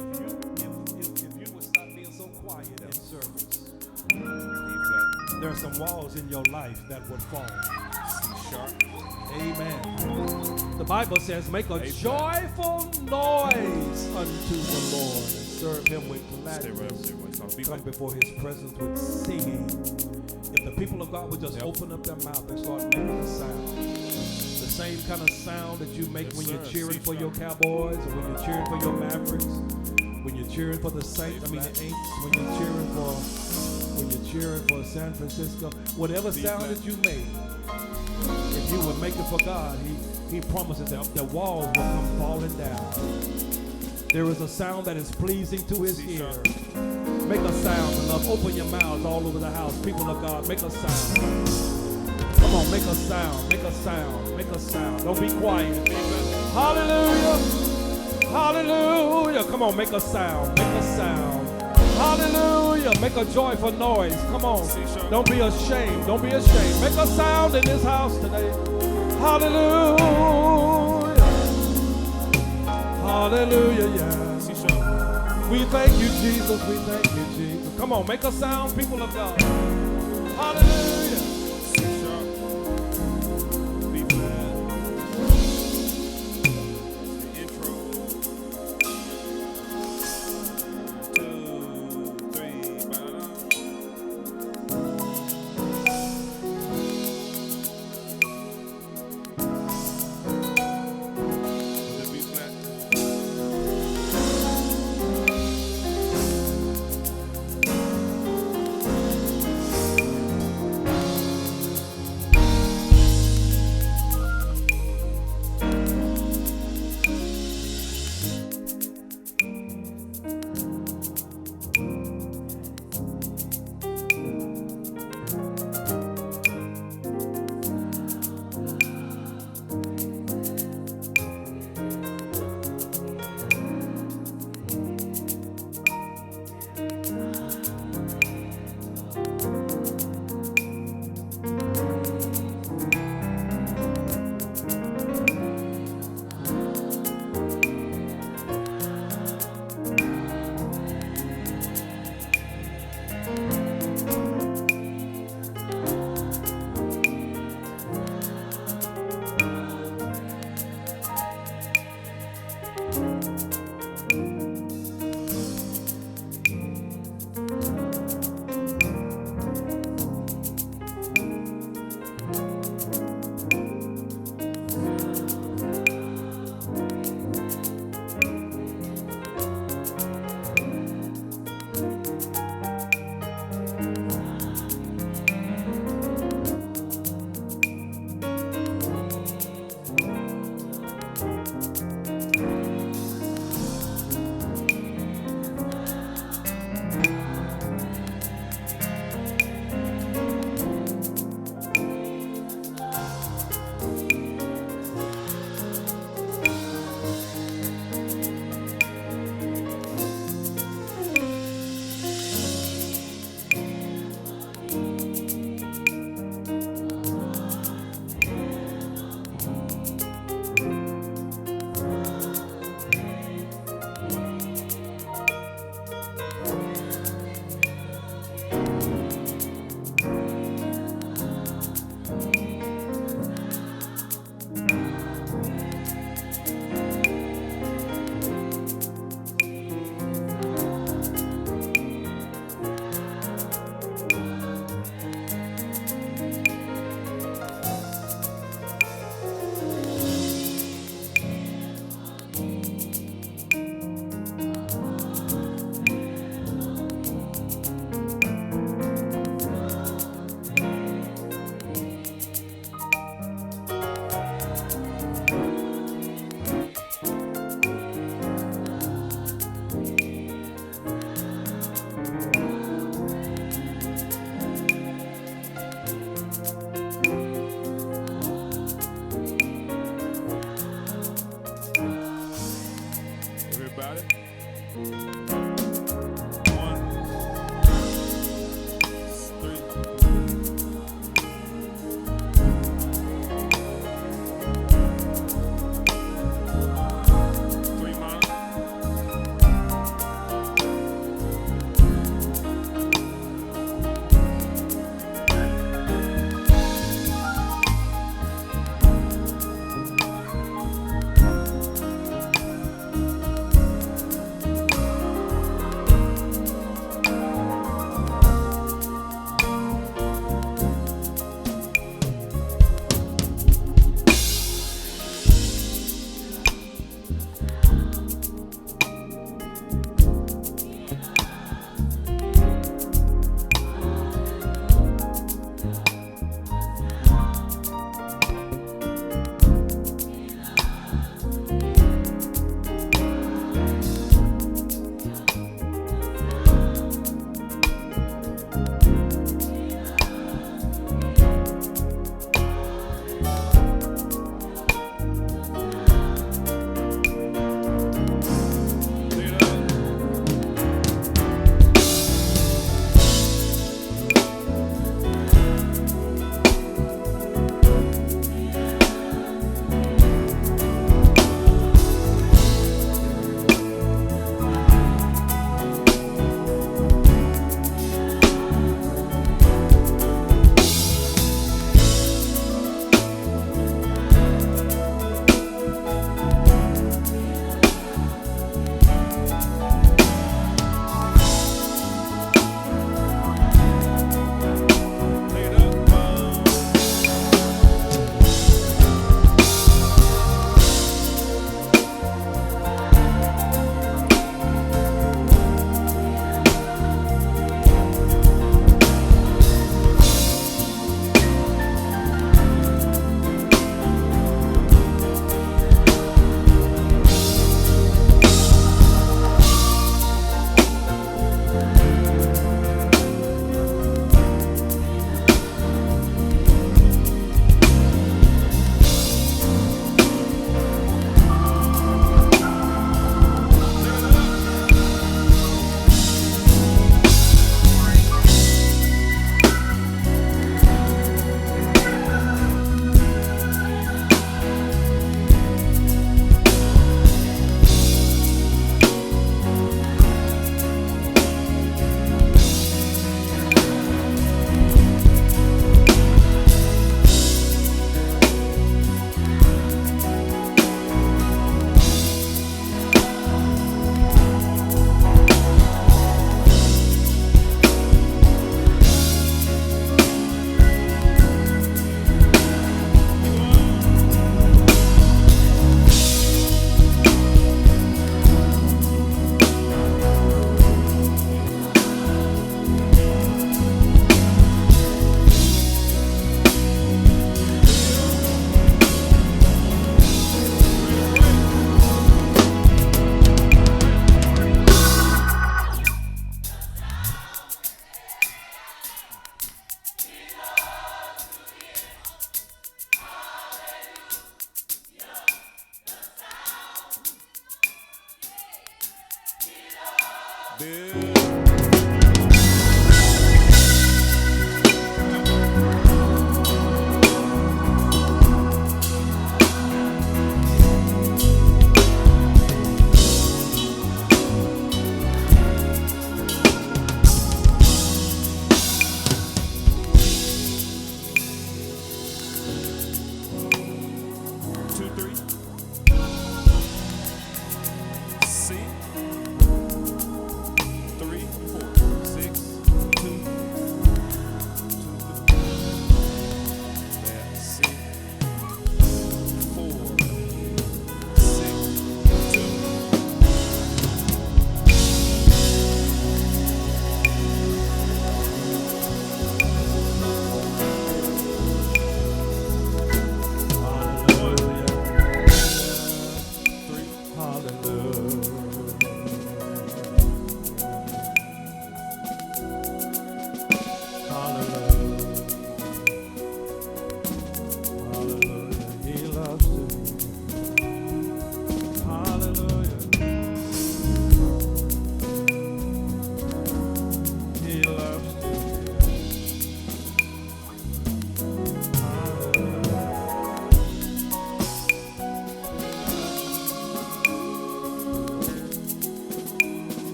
if you would stop being so quiet in service, there are some walls in your life that would fall. C sharp. Amen. The Bible says, make a joyful noise unto the Lord and serve him with gladness. Come before his presence with singing. If the people of God would just open up their mouth and start making a sound, the same kind of sound that you make when you're cheering for your Cowboys, or when you're cheering for your Mavericks, when you're cheering for the Saints, the Aints, when you're cheering for San Francisco, whatever sound that you make, if you would make it for God, he promises that the walls will come falling down. There is a sound that is pleasing to his ear. Make a sound, beloved. Open your mouths all over the house. People of God, make a sound. Come on, make a sound, make a sound, make a sound. Don't be quiet. Hallelujah. Hallelujah. Come on, make a sound, make a sound. Hallelujah. Make a joyful noise. Come on. Don't be ashamed. Don't be ashamed. Make a sound in this house today. Hallelujah. Hallelujah. Yeah. We thank you, Jesus. We thank you, Jesus. Come on, make a sound, people of God. Hallelujah.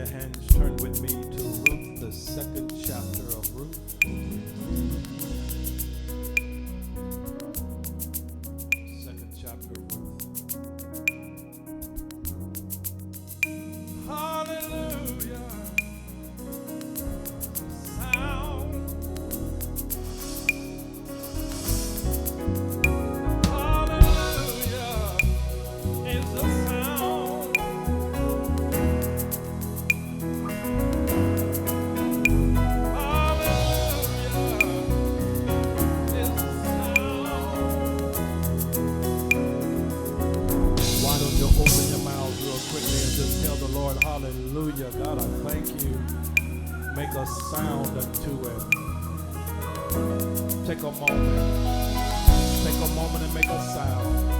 your hands, turn with me to Ruth, the second chapter of Ruth. Second chapter of Ruth. Hallelujah. Sound. Hallelujah is the sound. Why don't you open your mouths real quickly and just tell the Lord, hallelujah. God, I thank you. Make a sound unto it. Take a moment. Take a moment and make a sound.